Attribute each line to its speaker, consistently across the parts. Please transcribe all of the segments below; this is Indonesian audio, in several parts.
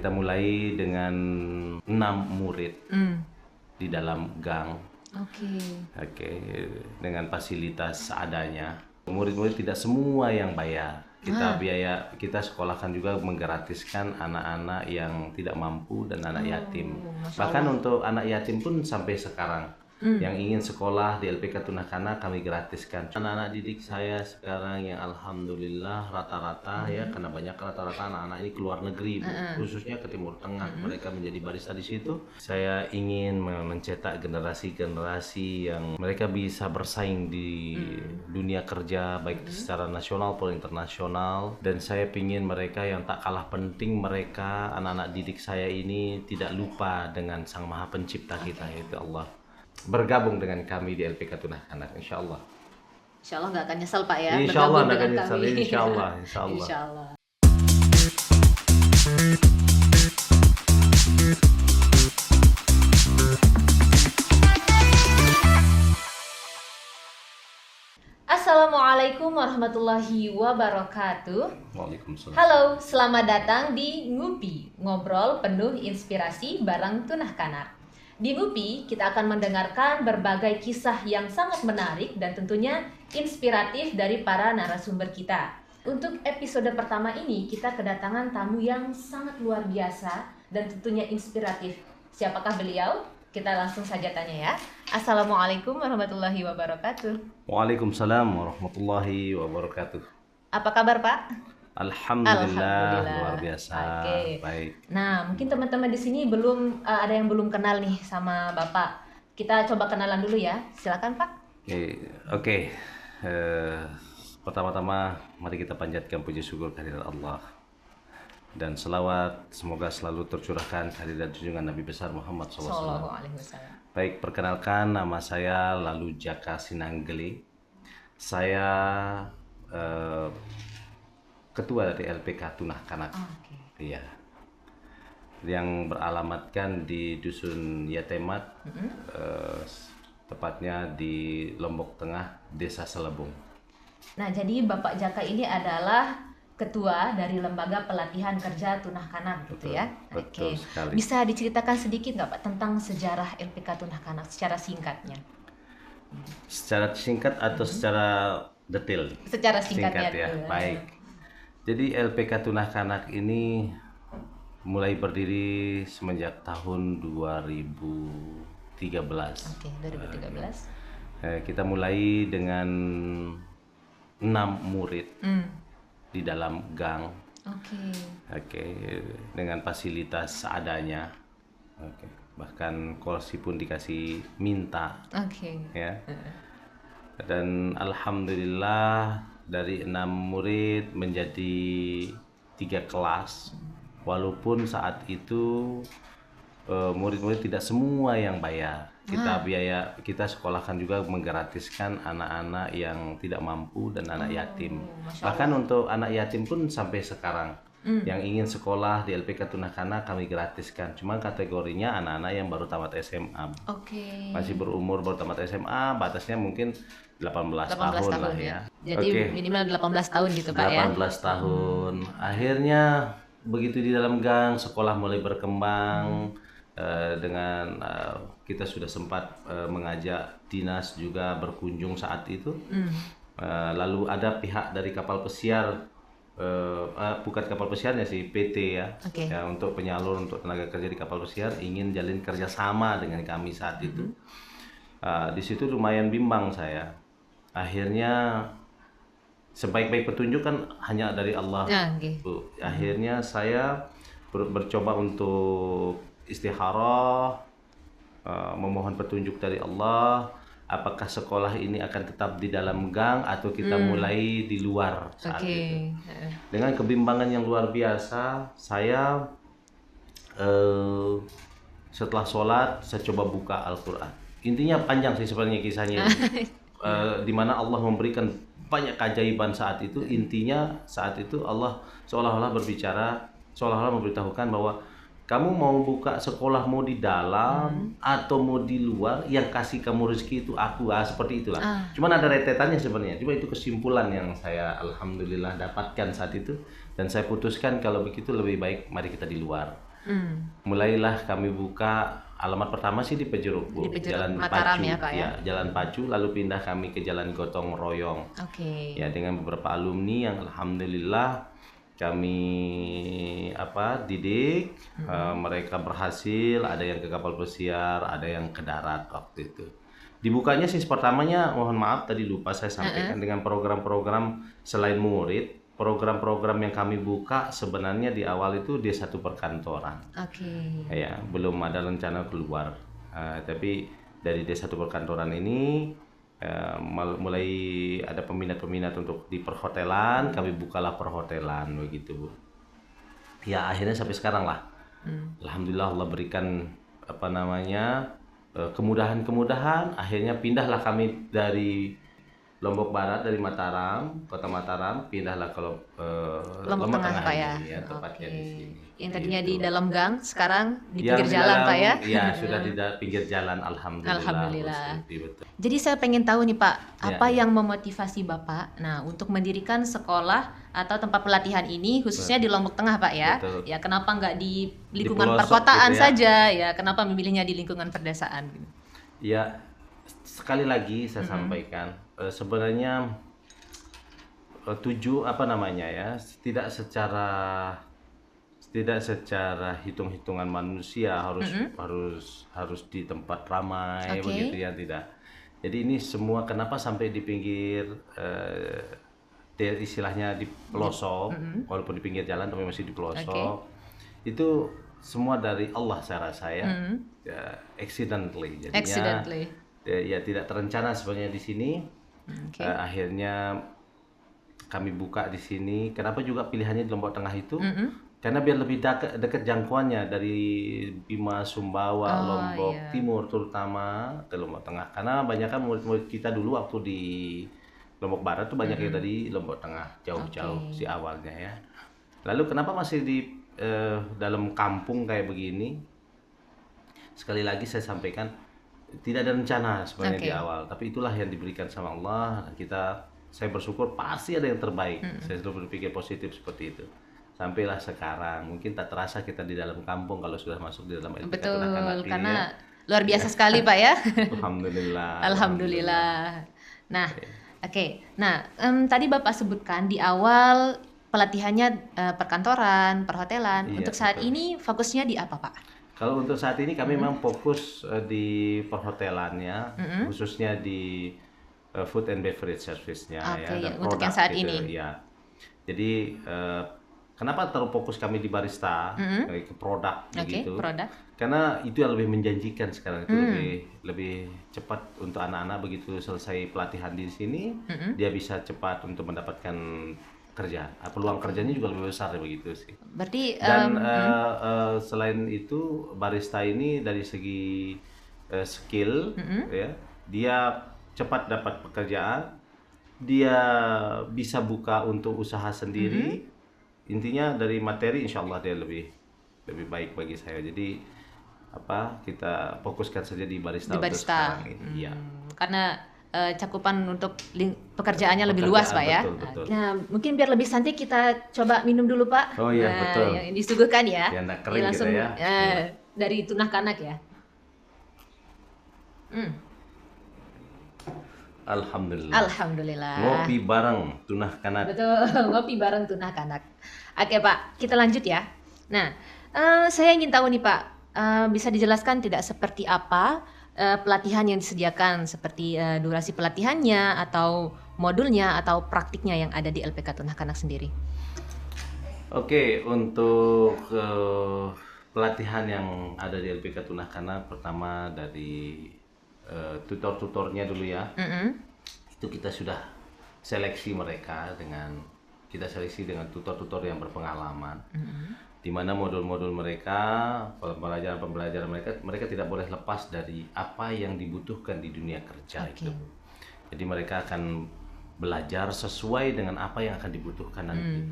Speaker 1: Kita mulai dengan 6 murid di dalam gang. Oke, dengan fasilitas seadanya. Murid-murid tidak semua yang bayar. Kita sekolahkan juga menggratiskan anak-anak yang tidak mampu dan anak yatim. Bahkan untuk anak yatim pun sampai sekarang yang ingin sekolah di LPK Tunahkana kami gratiskan. Anak-anak didik saya sekarang yang alhamdulillah rata-rata ya, karena banyak rata-rata anak-anak ini keluar negeri, khususnya ke Timur Tengah. Mereka menjadi barista di situ. Saya ingin mencetak generasi-generasi yang mereka bisa bersaing di dunia kerja baik secara nasional maupun internasional. Dan saya ingin mereka yang tak kalah penting, mereka anak-anak didik saya ini tidak lupa dengan Sang Maha Pencipta kita, yaitu Allah. Bergabung dengan kami di LPK Tunahkana, insya Allah.
Speaker 2: Insya Allah nggak akan nyesel Pak ya.
Speaker 1: Insya Allah nggak akan
Speaker 2: bergabung
Speaker 1: nyesel,
Speaker 2: dengan kami.
Speaker 1: insya Allah.
Speaker 2: Insya Allah. Assalamualaikum warahmatullahi wabarakatuh.
Speaker 1: Waalaikumsalam.
Speaker 2: Halo, selamat datang di Ngupi, ngobrol penuh inspirasi bareng Tunahkana. Di Ngupi, kita akan mendengarkan berbagai kisah yang sangat menarik dan tentunya inspiratif dari para narasumber kita. Untuk episode pertama ini, kita kedatangan tamu yang sangat luar biasa dan tentunya inspiratif. Siapakah beliau? Kita langsung saja tanya ya. Assalamualaikum warahmatullahi wabarakatuh.
Speaker 1: Waalaikumsalam warahmatullahi wabarakatuh.
Speaker 2: Apa kabar Pak?
Speaker 1: Alhamdulillah, luar biasa.
Speaker 2: Oke.
Speaker 1: Baik.
Speaker 2: Nah, mungkin teman-teman di sini belum ada yang belum kenal nih sama Bapak. Kita coba kenalan dulu ya. Silakan Pak.
Speaker 1: Oke. Pertama-tama mari kita panjatkan puji syukur kehadirat Allah dan selawat semoga selalu tercurahkan kehadirat junjungan Nabi besar Muhammad SAW. Baik, perkenalkan nama saya Lalu Jaka Sinanggeli. Saya ketua dari LPK Tunahkana. Iya. Yang beralamatkan di Dusun Yatemat, tepatnya di Lombok Tengah, Desa Selebung.
Speaker 2: Nah, jadi Bapak Jaka ini adalah ketua dari Lembaga Pelatihan Kerja Tunahkana, gitu ya?
Speaker 1: Betul sekali.
Speaker 2: Bisa diceritakan sedikit nggak Pak tentang sejarah LPK Tunahkana secara singkatnya?
Speaker 1: Secara singkat atau secara detail?
Speaker 2: Secara singkatnya
Speaker 1: ya.
Speaker 2: dulu.
Speaker 1: Baik. Jadi LPK Tunahkana ini mulai berdiri semenjak tahun 2013.
Speaker 2: Oke, 2013.
Speaker 1: Kita mulai dengan 6 murid di dalam gang. Oke, dengan fasilitas seadanya. Oke. Bahkan kursi pun dikasih minta. Ya. Dan alhamdulillah dari 6 murid menjadi 3 kelas. Walaupun saat itu murid-murid tidak semua yang bayar. Kita sekolahkan juga menggratiskan anak-anak yang tidak mampu dan anak yatim. Bahkan untuk anak yatim pun sampai sekarang yang ingin sekolah di LPK Tunahkana kami gratiskan. Cuma kategorinya anak-anak yang baru tamat SMA. Masih berumur baru tamat SMA, batasnya mungkin 18 tahun lah ya.
Speaker 2: Jadi minimal 18 tahun gitu Pak ya.
Speaker 1: 18 tahun. Akhirnya begitu di dalam gang sekolah mulai berkembang. Dengan kita sudah sempat mengajak dinas juga berkunjung saat itu. Lalu ada pihak dari kapal pesiar, bukan kapal pesiarnya sih, PT ya, ya untuk penyalur untuk tenaga kerja di kapal pesiar ingin jalin kerjasama dengan kami saat itu. Di situ lumayan bimbang saya. Akhirnya sebaik-baik petunjuk kan hanya dari Allah. Akhirnya saya bercoba untuk istikharah, memohon petunjuk dari Allah, apakah sekolah ini akan tetap di dalam gang atau kita mulai di luar saat itu. Dengan kebimbangan yang luar biasa, saya setelah sholat saya coba buka Al-Quran. Intinya panjang sih sebenarnya kisahnya, di mana Allah memberikan banyak keajaiban saat itu. Intinya saat itu Allah seolah-olah berbicara, seolah-olah memberitahukan bahwa kamu mau buka sekolah mau di dalam atau mau di luar, yang kasih kamu rezeki itu aku, seperti itulah. Cuman ada rentetannya sebenarnya. Cuma itu kesimpulan yang saya alhamdulillah dapatkan saat itu, dan saya putuskan kalau begitu lebih baik mari kita di luar. Mulailah kami buka alamat pertama sih di Pejeruk, Bu.
Speaker 2: Di Pejeruk,
Speaker 1: Jalan
Speaker 2: Mataram
Speaker 1: Pacu,
Speaker 2: ya, Kak, ya?
Speaker 1: Jalan Pacu, lalu pindah kami ke Jalan Gotong Royong. Ya, dengan beberapa alumni yang alhamdulillah kami didik, mereka berhasil, ada yang ke kapal pesiar, ada yang ke darat waktu itu. Dibukanya sih pertamanya, mohon maaf tadi lupa saya sampaikan, dengan program-program selain murid, program-program yang kami buka sebenarnya di awal itu D1 perkantoran. Ya, belum ada rencana keluar. Tapi dari D1 perkantoran ini mulai ada peminat-peminat untuk di perhotelan, kami bukalah perhotelan begitu, Bu. Ya, akhirnya sampai sekarang lah. Alhamdulillah Allah berikan kemudahan-kemudahan, akhirnya pindahlah kami dari Lombok Barat, dari Mataram, kota Mataram, pindahlah ke
Speaker 2: Lombok Tengah, Pak, ya?
Speaker 1: Ya, tepatnya di sini.
Speaker 2: Yang tadinya di dalam gang, sekarang di
Speaker 1: Yang
Speaker 2: pinggir jalan, Pak, ya?
Speaker 1: Ya, sudah di pinggir jalan, alhamdulillah.
Speaker 2: Alhamdulillah.
Speaker 1: Betul.
Speaker 2: Jadi saya pengen tahu nih, Pak, apa yang memotivasi Bapak untuk mendirikan sekolah atau tempat pelatihan ini, khususnya di Lombok Tengah, Pak, ya?
Speaker 1: Betul.
Speaker 2: Ya, kenapa nggak di lingkungan
Speaker 1: pelosok
Speaker 2: perkotaan
Speaker 1: gitu ya?
Speaker 2: saja? Ya, kenapa memilihnya di lingkungan perdesaan?
Speaker 1: Ya, sekali lagi saya sampaikan, sebenarnya tidak secara hitung-hitungan manusia harus di tempat ramai begitu ya, tidak. Jadi ini semua kenapa sampai di pinggir istilahnya di pelosok, walaupun di pinggir jalan tapi masih di pelosok. Itu semua dari Allah saya rasa ya, accidentally jadinya. Ya, tidak terencana sebenarnya di sini. Akhirnya kami buka di sini. Kenapa juga pilihannya di Lombok Tengah itu? Karena biar lebih dekat jangkauannya dari Bima, Sumbawa, Lombok Timur terutama ke Lombok Tengah. Karena banyak kan murid-murid kita dulu waktu di Lombok Barat tuh banyak yang dari Lombok Tengah, jauh-jauh si awalnya ya. Lalu kenapa masih di dalam kampung kayak begini? Sekali lagi saya sampaikan, tidak ada rencana sebenarnya di awal, tapi itulah yang diberikan sama Allah. Saya bersyukur pasti ada yang terbaik. Saya selalu berpikir positif seperti itu. Sampailah sekarang, mungkin tak terasa kita di dalam kampung kalau sudah masuk di dalam LPK Tunah Kanak.
Speaker 2: Karena luar biasa sekali, Pak, ya.
Speaker 1: Alhamdulillah.
Speaker 2: Nah, Nah, tadi Bapak sebutkan di awal pelatihannya perkantoran, perhotelan. Untuk saat ini fokusnya di apa, Pak?
Speaker 1: Kalau untuk saat ini kami memang fokus di perhotelannya, khususnya di food and beverage service-nya dan
Speaker 2: untuk yang saat ini.
Speaker 1: Ya. Jadi kenapa terfokus kami di barista ke produk begitu? Karena itu yang lebih menjanjikan sekarang, itu lebih cepat untuk anak-anak begitu selesai pelatihan di sini, dia bisa cepat untuk mendapatkan kerjaan. Peluang kerjanya juga lebih besar begitu sih.
Speaker 2: Berarti
Speaker 1: dan selain itu barista ini dari segi skill ya, dia cepat dapat pekerjaan, dia bisa buka untuk usaha sendiri. Intinya dari materi insyaallah dia lebih baik bagi saya. Jadi kita fokuskan saja di barista. Untuk sekarang ini. Ya.
Speaker 2: Karena cakupan untuk pekerjaannya lebih luas, Pak, ya.
Speaker 1: Betul.
Speaker 2: Nah, mungkin biar lebih santai kita coba minum dulu, Pak.
Speaker 1: Oh iya, betul.
Speaker 2: Yang disuguhkan ya.
Speaker 1: Biar kering
Speaker 2: langsung
Speaker 1: gitu ya.
Speaker 2: Dari Tunah Kanak ya. Alhamdulillah.
Speaker 1: Ngopi bareng Tunah Kanak.
Speaker 2: Betul, ngopi bareng Tunah Kanak. Oke, Pak, kita lanjut ya. Nah, saya ingin tahu nih, Pak, bisa dijelaskan tidak seperti apa pelatihan yang disediakan, seperti durasi pelatihannya atau modulnya atau praktiknya yang ada di LPK Tunah Kanak sendiri?
Speaker 1: Oke, untuk pelatihan yang ada di LPK Tunah Kanak, pertama dari tutor-tutornya dulu ya. Itu kita sudah seleksi kita seleksi dengan tutor-tutor yang berpengalaman. Di mana modul-modul mereka, pembelajaran mereka tidak boleh lepas dari apa yang dibutuhkan di dunia kerja itu. Jadi mereka akan belajar sesuai dengan apa yang akan dibutuhkan nanti.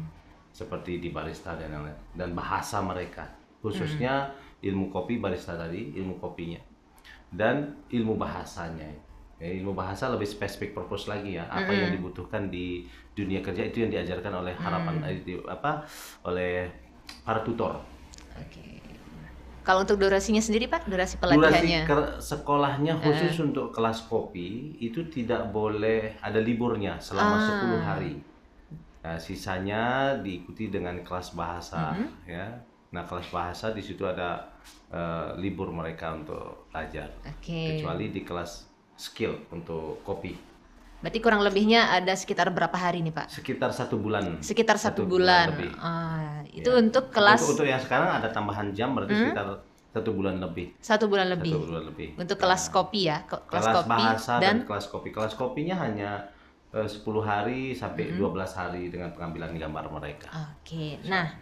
Speaker 1: Seperti di barista dan bahasa mereka, khususnya ilmu kopi barista tadi, ilmu kopinya dan ilmu bahasanya. Ilmu bahasa lebih spesifik purpose lagi ya, apa yang dibutuhkan di dunia kerja itu yang diajarkan oleh oleh para tutor.
Speaker 2: Kalau untuk durasinya sendiri Pak, durasi pelatihannya?
Speaker 1: Sekolahnya khusus untuk kelas kopi itu tidak boleh ada liburnya selama 10 hari. Nah, sisanya diikuti dengan kelas bahasa ya. Nah, kelas bahasa di situ ada libur mereka untuk belajar. Kecuali di kelas skill untuk kopi.
Speaker 2: Berarti kurang lebihnya ada sekitar berapa hari nih Pak?
Speaker 1: Sekitar 1 bulan.
Speaker 2: Sekitar 1 bulan.
Speaker 1: Lebih.
Speaker 2: Itu ya. Untuk kelas.
Speaker 1: Untuk yang sekarang ada tambahan jam berarti sekitar 1 bulan lebih.
Speaker 2: 1 bulan lebih.
Speaker 1: 1 bulan lebih.
Speaker 2: Untuk kelas kopi ya,
Speaker 1: kelas kopi bahasa dan kelas kopi. Kelas kopinya hanya 10 hari sampai 12 hari dengan pengambilan gambar mereka.
Speaker 2: Oke. Nah,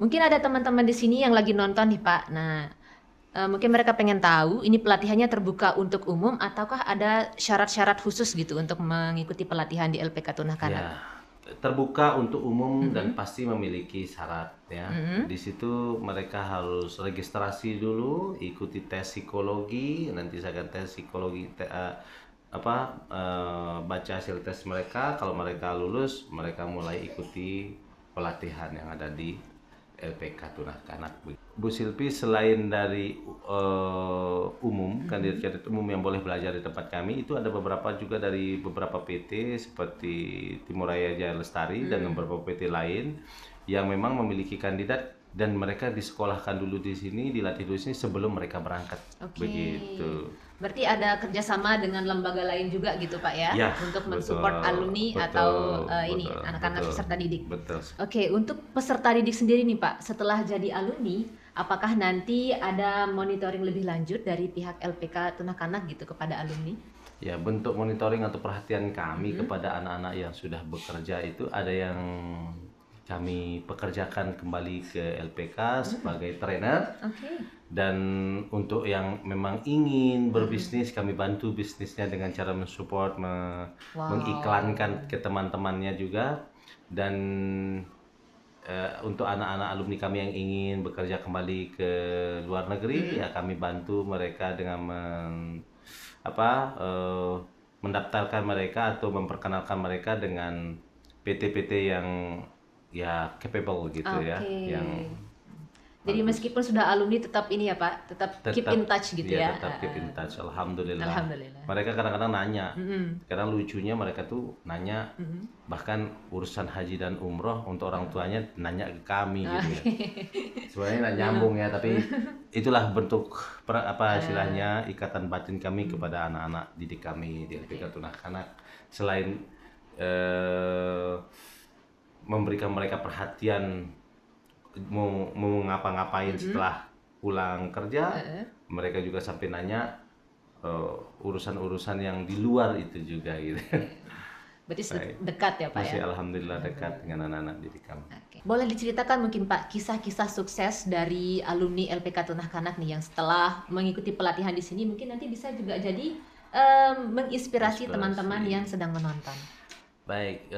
Speaker 2: mungkin ada teman-teman di sini yang lagi nonton nih Pak. Nah, mungkin mereka pengen tahu ini pelatihannya terbuka untuk umum ataukah ada syarat-syarat khusus gitu untuk mengikuti pelatihan di LPK Tunah Kanak?
Speaker 1: Ya, terbuka untuk umum dan pasti memiliki syarat ya. Di situ mereka harus registrasi dulu, ikuti tes psikologi, nanti saya akan tes psikologi baca hasil tes mereka. Kalau mereka lulus, mereka mulai ikuti pelatihan yang ada di LPK Tunah Kanak. Bu Silpi, selain dari kandidat umum yang boleh belajar di tempat kami, itu ada beberapa juga dari beberapa PT seperti Timuraya Jaya Lestari dan beberapa PT lain yang memang memiliki kandidat dan mereka disekolahkan dulu di sini, dilatih dulu di sini sebelum mereka berangkat. Begitu.
Speaker 2: Berarti ada kerjasama dengan lembaga lain juga gitu Pak ya, untuk mensupport alumni atau anak-anak peserta didik.
Speaker 1: Betul.
Speaker 2: Oke, untuk peserta didik sendiri nih Pak, setelah jadi alumni, apakah nanti ada monitoring lebih lanjut dari pihak LPK Tunah Kanak gitu kepada alumni?
Speaker 1: Ya, bentuk monitoring atau perhatian kami kepada anak-anak yang sudah bekerja itu ada yang kami pekerjakan kembali ke LPK sebagai trainer. Dan untuk yang memang ingin berbisnis, kami bantu bisnisnya dengan cara mensupport, mengiklankan ke teman-temannya juga. Dan untuk anak-anak alumni kami yang ingin bekerja kembali ke luar negeri, ya kami bantu mereka dengan mendaftarkan mereka atau memperkenalkan mereka dengan PT-PT yang ya capable gitu ya, yang
Speaker 2: jadi meskipun sudah alumni tetap ini ya Pak, tetap keep in touch gitu ya.
Speaker 1: Tetap keep in touch, alhamdulillah. Mereka kadang-kadang nanya, kadang lucunya mereka tuh nanya, bahkan urusan haji dan umroh untuk orang tuanya nanya ke kami gitu ya. Sebenarnya nggak nyambung ya, tapi itulah bentuk istilahnya ikatan batin kami kepada anak-anak didik kami di LPK Tunah Kanak. Selain memberikan mereka perhatian mau ngapa-ngapain setelah pulang kerja, mereka juga sampai nanya urusan-urusan yang di luar itu juga gitu.
Speaker 2: Berarti dekat ya Pak?
Speaker 1: Masih alhamdulillah dekat dengan anak-anak didik kami.
Speaker 2: Boleh diceritakan mungkin Pak kisah-kisah sukses dari alumni LPK Tunah Kanak nih yang setelah mengikuti pelatihan di sini mungkin nanti bisa juga jadi menginspirasi teman-teman yang sedang menonton.
Speaker 1: Baik,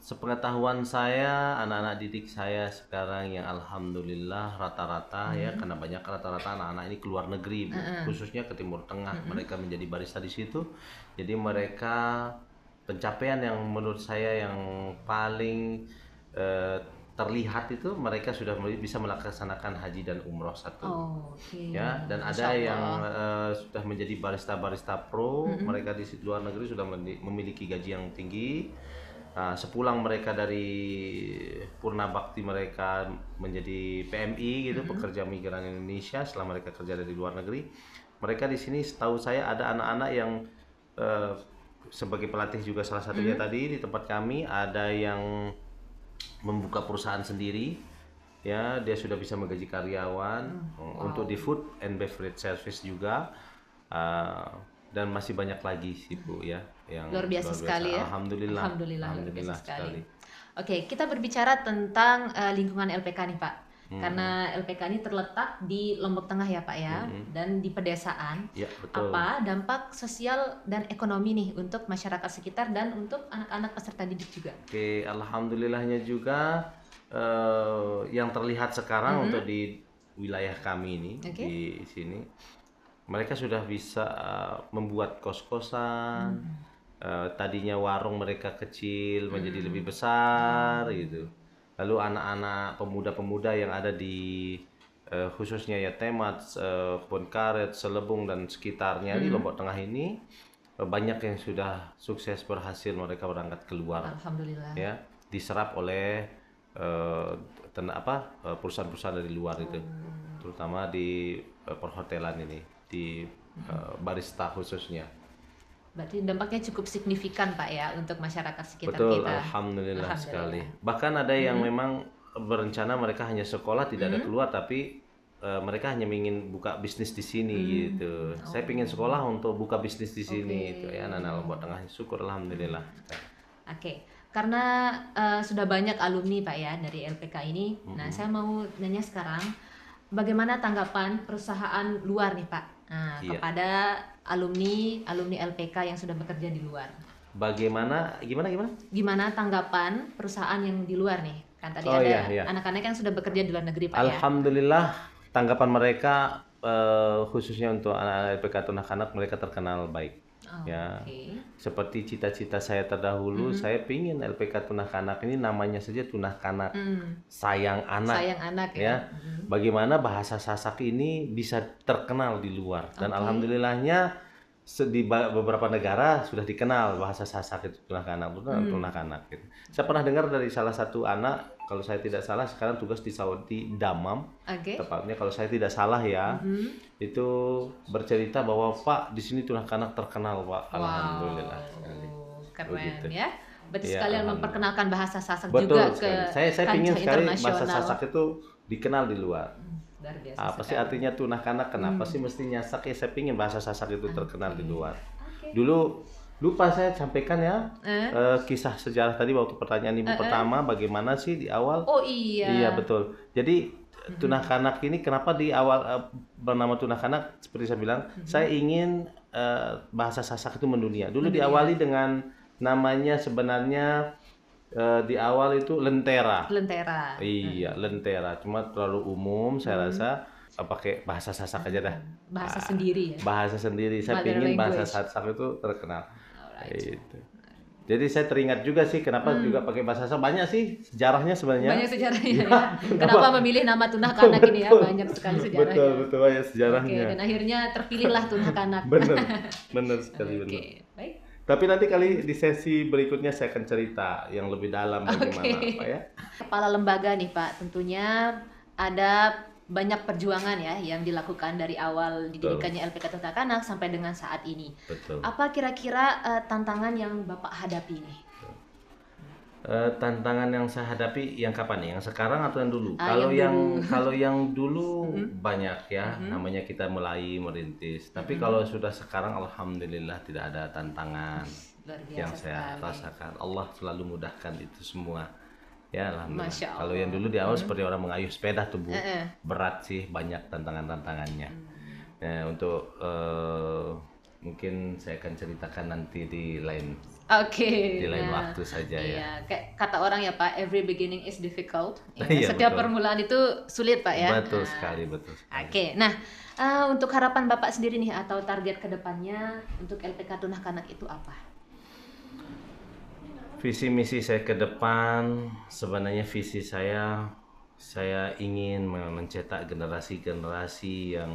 Speaker 1: sepengetahuan saya, anak-anak didik saya sekarang yang alhamdulillah rata-rata ya, karena banyak rata-rata anak-anak ini keluar negeri, khususnya ke Timur Tengah, mereka menjadi barista di situ. Jadi mereka pencapaian yang menurut saya yang paling terlihat itu mereka sudah bisa melaksanakan haji dan umroh satu. Ya, dan ada yang sudah menjadi barista pro, mereka di luar negeri sudah memiliki gaji yang tinggi. Sepulang mereka dari Purna Bakti mereka menjadi PMI gitu, pekerja migran Indonesia setelah mereka kerja dari luar negeri. Mereka di sini setahu saya ada anak-anak yang sebagai pelatih juga salah satunya tadi di tempat kami, ada yang membuka perusahaan sendiri ya, dia sudah bisa menggaji karyawan untuk di food and beverage service juga, dan masih banyak lagi sih Bu ya yang
Speaker 2: luar biasa sekali ya.
Speaker 1: Alhamdulillah
Speaker 2: luar biasa sekali. Oke, kita berbicara tentang lingkungan LPK nih Pak. Karena LPK ini terletak di Lombok Tengah ya Pak ya, dan di pedesaan.
Speaker 1: Ya, betul.
Speaker 2: Apa dampak sosial dan ekonomi nih untuk masyarakat sekitar dan untuk anak-anak peserta didik juga?
Speaker 1: Oke, alhamdulillahnya juga yang terlihat sekarang untuk di wilayah kami ini di sini, mereka sudah bisa membuat kos-kosan. Tadinya warung mereka kecil menjadi lebih besar gitu. Lalu anak-anak pemuda-pemuda yang ada di khususnya ya Temat, Kebun Karet, Selebung dan sekitarnya di Lombok Tengah ini banyak yang sudah sukses berhasil mereka berangkat keluar.
Speaker 2: Alhamdulillah.
Speaker 1: Ya, diserap oleh perusahaan-perusahaan dari luar itu, terutama di perhotelan ini, di barista khususnya.
Speaker 2: Berarti dampaknya cukup signifikan Pak ya untuk masyarakat sekitar
Speaker 1: Betul,
Speaker 2: kita.
Speaker 1: alhamdulillah sekali. Bahkan ada yang memang berencana mereka hanya sekolah tidak ada keluar, tapi mereka hanya ingin buka bisnis di sini gitu. Saya ingin sekolah untuk buka bisnis di sini itu ya, anak-anak Lombok Tengah. Syukur alhamdulillah.
Speaker 2: Oke. Karena sudah banyak alumni Pak ya dari LPK ini. Nah, saya mau nanya sekarang, bagaimana tanggapan perusahaan luar nih Pak kepada alumni LPK yang sudah bekerja di luar? Gimana tanggapan perusahaan yang di luar nih? Kan tadi anak-anak yang sudah bekerja di luar negeri Pak ya.
Speaker 1: Alhamdulillah tanggapan mereka khususnya untuk anak-anak LPK Tunah Kanak, mereka terkenal baik. Seperti cita-cita saya terdahulu, saya pingin LPK Tunah Kanak ini namanya saja Tunah Kanak, sayang anak ya. Bagaimana bahasa Sasak ini bisa terkenal di luar, dan alhamdulillahnya di beberapa negara sudah dikenal bahasa Sasak itu Tunah Kanak, Tunah Kanak gitu. Saya pernah dengar dari salah satu anak, kalau saya tidak salah sekarang tugas di Saudi Damam, tepatnya kalau saya tidak salah ya, itu bercerita bahwa Pak di sini Tunah Kanak terkenal Pak. Alhamdulillah.
Speaker 2: Keren
Speaker 1: begitu.
Speaker 2: Ya. Berarti sekalian memperkenalkan bahasa Sasak
Speaker 1: Betul
Speaker 2: juga ke
Speaker 1: saya pingin sekali bahasa
Speaker 2: internasional.
Speaker 1: Sasak itu dikenal di luar.
Speaker 2: Luar biasa
Speaker 1: Apa sih artinya Tunah Kanak? Kenapa sih mesti nyasak ya? Saya pingin bahasa Sasak itu terkenal di luar. Dulu lupa saya sampaikan ya kisah sejarah tadi waktu pertanyaan ibu pertama, bagaimana sih di awal?
Speaker 2: Oh iya.
Speaker 1: Iya betul. Jadi Tunah Kanak ini kenapa di awal bernama Tunah Kanak? Seperti saya bilang, saya ingin bahasa Sasak itu mendunia. Dulu diawali dengan namanya sebenarnya di awal itu Lentera. Iya, Lentera. Cuma terlalu umum, saya rasa pakai bahasa Sasak aja dah.
Speaker 2: Bahasa sendiri ya.
Speaker 1: Bahasa sendiri. Saya ingin bahasa Sasak itu terkenal. Itu. Jadi saya teringat juga sih kenapa juga pakai bahasa Sasak. Banyak sih sejarahnya sebenarnya.
Speaker 2: Banyak sejarahnya ya. Kenapa memilih nama Tunah Kanak ini ya? Banyak sekali sejarahnya.
Speaker 1: Betul banyak sejarahnya.
Speaker 2: Dan akhirnya terpilihlah Tunah Kanak.
Speaker 1: Benar sekali benar.
Speaker 2: Baik.
Speaker 1: Tapi nanti kali di sesi berikutnya saya akan cerita yang lebih dalam bagaimana Pak ya.
Speaker 2: Kepala lembaga nih Pak, tentunya ada banyak perjuangan ya yang dilakukan dari awal didirikannya LPK Tunah Kanak sampai dengan saat ini.
Speaker 1: Betul.
Speaker 2: Apa kira-kira tantangan yang Bapak hadapi nih?
Speaker 1: Tantangan yang saya hadapi yang kapan nih? Yang sekarang atau yang dulu? Kalau yang dulu banyak ya, namanya kita mulai merintis. Tapi kalau sudah sekarang alhamdulillah tidak ada tantangan yang saya rasakan. Allah selalu mudahkan itu semua. Ya alhamdulillah. Kalau yang dulu di awal seperti orang mengayuh sepeda tuh Bu, berat sih, banyak tantangannya. Nah, untuk mungkin saya akan ceritakan nanti di lain waktu saja ya.
Speaker 2: Kayak kata orang ya Pak, every beginning is difficult.
Speaker 1: Iya,
Speaker 2: setiap
Speaker 1: betul.
Speaker 2: permulaan itu sulit Pak ya.
Speaker 1: Betul sekali.
Speaker 2: Oke, nah untuk harapan Bapak sendiri nih atau target kedepannya untuk LPK Tunah Kanak itu apa?
Speaker 1: Visi misi saya ke depan, sebenarnya visi saya ingin mencetak generasi-generasi yang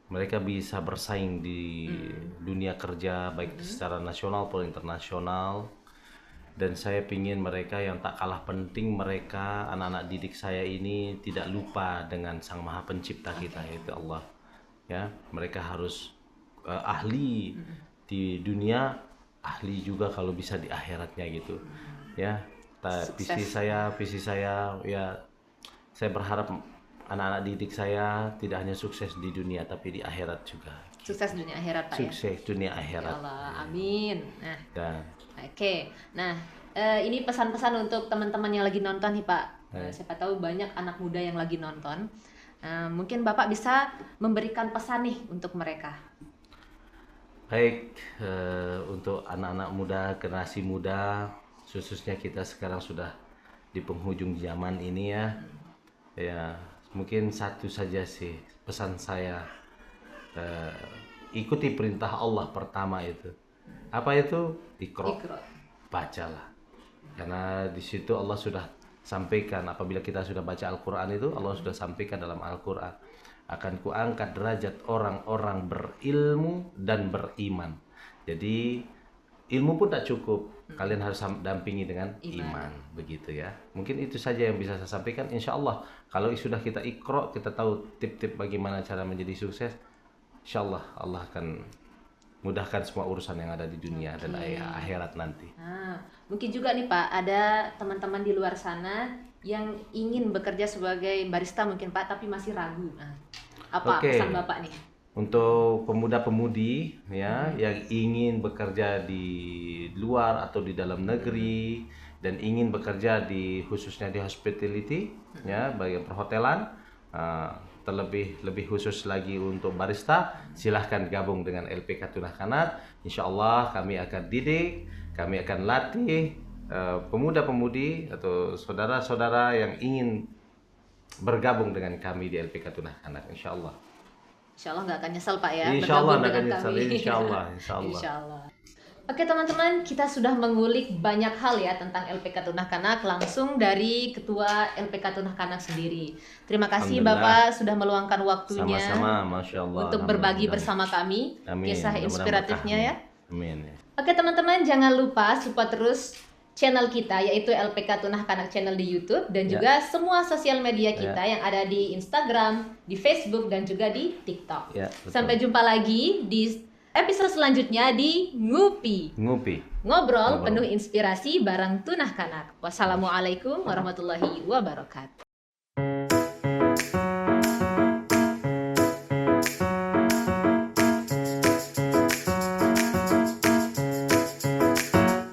Speaker 1: mereka bisa bersaing di dunia kerja baik secara nasional maupun internasional. Dan saya ingin mereka yang tak kalah penting, mereka anak-anak didik saya ini tidak lupa dengan Sang Maha Pencipta kita yaitu Allah. Ya, mereka harus ahli di dunia, ahli juga kalau bisa di akhiratnya gitu. Ya, visi saya ya, saya berharap anak-anak didik saya tidak hanya sukses di dunia tapi di akhirat juga.
Speaker 2: Sukses dunia akhirat Pak
Speaker 1: Sukses dunia akhirat.
Speaker 2: Ya Allah, amin. Nah,
Speaker 1: Oke.
Speaker 2: Nah ini pesan-pesan untuk teman-teman yang lagi nonton nih Pak. Siapa tahu banyak anak muda yang lagi nonton. Mungkin Bapak bisa memberikan pesan nih untuk mereka.
Speaker 1: Baik, untuk anak-anak muda, generasi muda, khususnya kita sekarang sudah di penghujung zaman ini ya. Ya, mungkin satu saja sih pesan saya, ikuti perintah Allah pertama itu. Apa itu? Iqra. Bacalah. Karena di situ Allah sudah sampaikan apabila kita sudah baca Al-Quran itu, Allah sudah sampaikan dalam Al-Quran, akan kuangkat derajat orang-orang berilmu dan beriman. Jadi ilmu pun tak cukup, kalian harus dampingi dengan iman, begitu ya. Mungkin itu saja yang bisa saya sampaikan. Insya Allah kalau sudah kita Iqra, kita tahu tip-tip bagaimana cara menjadi sukses, insya Allah Allah akan mudahkan semua urusan yang ada di dunia dan akhirat nanti.
Speaker 2: Nah, mungkin juga nih Pak, ada teman-teman di luar sana yang ingin bekerja sebagai barista mungkin Pak, tapi masih ragu. Nah, apa pesan Bapak nih?
Speaker 1: Untuk pemuda-pemudi ya yang ingin bekerja di luar atau di dalam negeri dan ingin bekerja khususnya di hospitality ya, bagian perhotelan, lebih khusus lagi untuk barista, silahkan gabung dengan LPK Tunah Kanat. Insya Allah kami akan didik, kami akan latih pemuda-pemudi atau saudara-saudara yang ingin bergabung dengan kami di LPK Tunah Kanat. Insya Allah.
Speaker 2: Insya Allah nggak akan nyesel Pak ya,
Speaker 1: Insya Allah
Speaker 2: bergabung
Speaker 1: nggak akan
Speaker 2: dengan
Speaker 1: nyesel.
Speaker 2: kami.
Speaker 1: Insya Allah.
Speaker 2: Insya Allah. Oke teman-teman, kita sudah mengulik banyak hal ya tentang LPK Tunah Kanak langsung dari Ketua LPK Tunah Kanak sendiri. Terima kasih Bapak sudah meluangkan waktunya.
Speaker 1: Sama-sama, Masya Allah.
Speaker 2: Untuk berbagi bersama kami kisah inspiratifnya ya.
Speaker 1: Amin.
Speaker 2: Oke teman-teman, jangan lupa support terus channel kita yaitu LPK Tunah Kanak channel di YouTube dan juga semua sosial media kita yang ada di Instagram, di Facebook dan juga di TikTok. Sampai jumpa lagi di episode selanjutnya di Ngupi. Ngobrol penuh inspirasi bareng Tunah Kanak. Wassalamualaikum warahmatullahi wabarakatuh.